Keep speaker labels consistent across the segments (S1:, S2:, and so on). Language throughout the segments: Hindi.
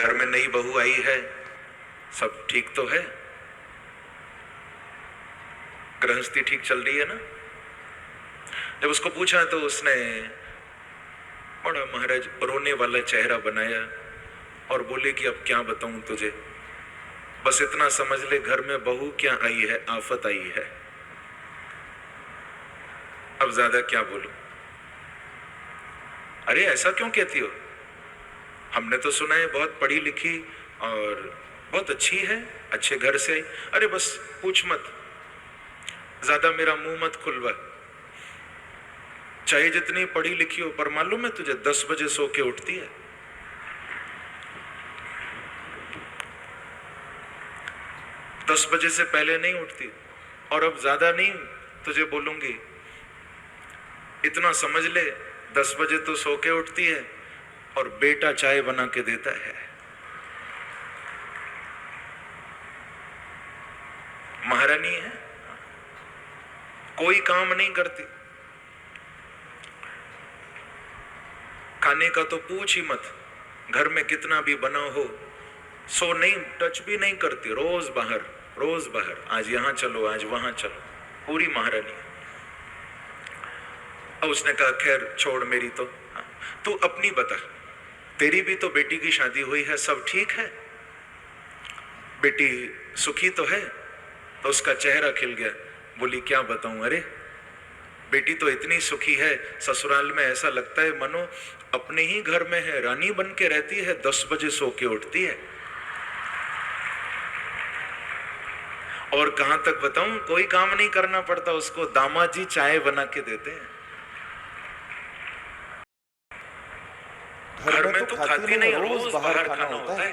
S1: घर में नई बहू आई है, सब ठीक तो है? गृहस्थी ठीक चल रही है ना? जब उसको पूछा तो उसने बड़ा महाराज रोने वाला चेहरा बनाया और बोले कि अब क्या बताऊं तुझे, बस इतना समझ ले घर में बहू क्या आई है, आफत आई है, अब ज्यादा क्या बोलूं। अरे ऐसा क्यों कहती हो, हमने तो सुना है बहुत पढ़ी लिखी और बहुत अच्छी है, अच्छे घर से आई। अरे बस पूछ मत, ज्यादा मेरा मुंह मत खुलवा, चाहे जितनी पढ़ी लिखी हो, पर मालूम है तुझे 10 बजे सो के उठती है। दस बजे से पहले नहीं उठती। और अब ज्यादा नहीं तुझे बोलूंगी, इतना समझ ले 10 बजे तो सो के उठती है और बेटा चाय बना के देता है। महारानी है, कोई काम नहीं करती, खाने का तो पूछ ही मत, घर में कितना भी बना हो, सो नहीं टच भी नहीं करती, रोज बाहर, आज यहां चलो आज वहां चलो, पूरी महारानी। अब उसने कहा खैर छोड़ मेरी तो, तू अपनी बता, तेरी भी तो बेटी की शादी हुई है, सब ठीक है, बेटी सुखी तो है? तो उसका चेहरा खिल गया, बोली क्या बताऊं, अरे बेटी तो इतनी सुखी है, ससुराल में ऐसा लगता है मनो अपने ही घर में है, रानी बन के रहती है, 10 बजे सो के उठती है। और कहां तक बताऊं, कोई काम नहीं करना पड़ता उसको, दामाद जी चाय बना के देते हैं। घर में तो खाती नहीं, रोज बाहर खाना होता है।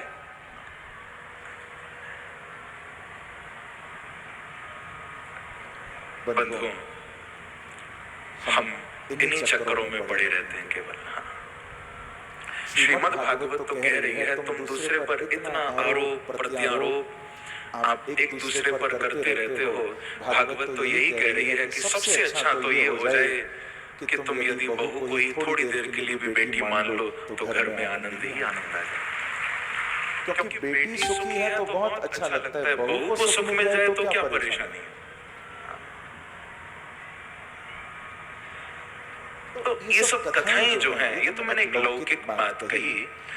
S1: बंधुओं, हम इन्हीं चक्करों में पड़े रहते हैं केवल। श्रीमद् भागवत तो कह रही है तुम दूसरे पर इतना आरोप प्रत्यारोप आप एक दूसरे पर करते रहते हो, भागवत तो यही कह रही है कि सबसे अच्छा तो ये हो जाए कि तुम यदि बहू को ही थोड़ी देर के लिए भी बेटी मान लो तो घर में आनंद ही आनंद आ जाए। क्योंकि बेटी सुखी है तो बहुत अच्छा लगता है, बहू को सुख मिल जाए तो क्या परेशानी है। तो ये सब कथाएं जो हैं, ये तो मैंने एक लौकिक बात कही,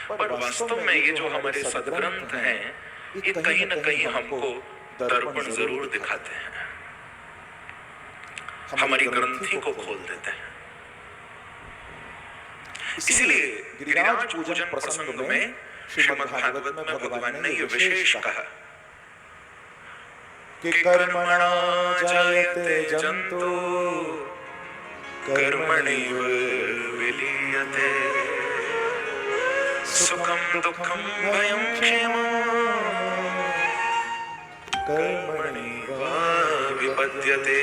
S1: पर वास्तव में ये जो हमारे सद्ग्रंथ हैं, ये कहीं ना कहीं हमको दर्पण जरूर दिखाते हैं, हमारी ग्रंथि को खोल देते हैं। इसीलिए गिरिराज पूजन प्रसंग में श्रीमद् भागवत में भगवान ने ये विशेष कहा कि कर्मणा जायते जंतु कर्मणैव विलीयते, सुखम दुखम भयं क्षेमं कर्मणैव विपद्यते।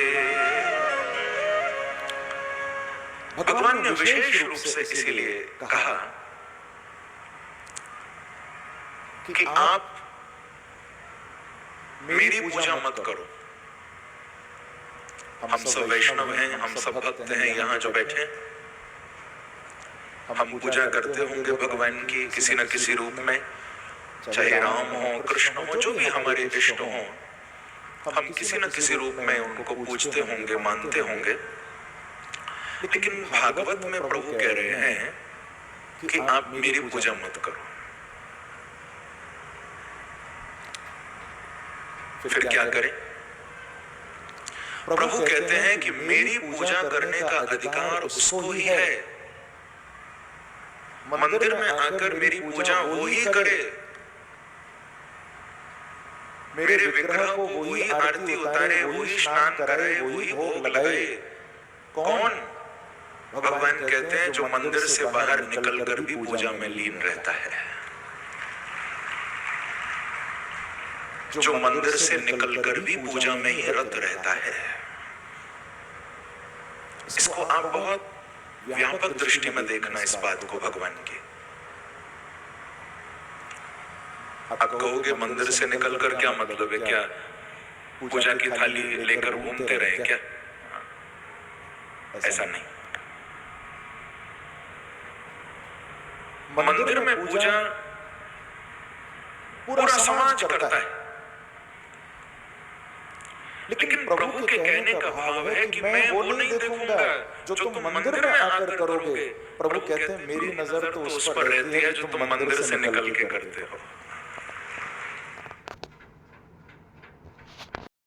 S1: भगवान ने विशेष रूप से इसीलिए कहा कि आप मेरी पूजा मत करो। हम सब वैष्णव हैं, हम सब भक्त हैं, यहाँ जो बैठे हम पूजा करते होंगे भगवान की किसी न किसी रूप में, चाहे राम हो कृष्ण हो, जो भी हमारे इष्ट हो, हम किसी न किसी रूप में उनको पूजते होंगे, मानते होंगे। लेकिन भागवत में प्रभु कह रहे हैं कि आप मेरी पूजा मत करो। फिर क्या करें? प्रभु कहते हैं कि मेरी पूजा करने का अधिकार उसको ही है, मंदिर में आकर मेरी पूजा वो ही करे, मेरे विग्रह को वो ही आरती उतारे, वो ही स्नान कराए, वो ही भोग लगाए। कौन? भगवान कहते हैं जो मंदिर से बाहर निकलकर भी पूजा में लीन रहता है, जो मंदिर से निकलकर भी पूजा में ही रत रहता है। इसको आप बहुत व्यापक दृष्टि में देखना इस बात को भगवान की। आप कहोगे मंदिर से निकलकर क्या मतलब है, क्या पूजा की थाली लेकर घूमते रहे क्या? ऐसा नहीं। मंदिर में पूजा पूरा समाज करता है। लेकिन प्रभु के कहने का भाव है कि मैं वो नहीं देखूंगा जो तुम मंदिर में आकर करोगे। प्रभु कहते हैं मेरी नजर तो उस पर रहती है जो तुम मंदिर से निकल के करते हो।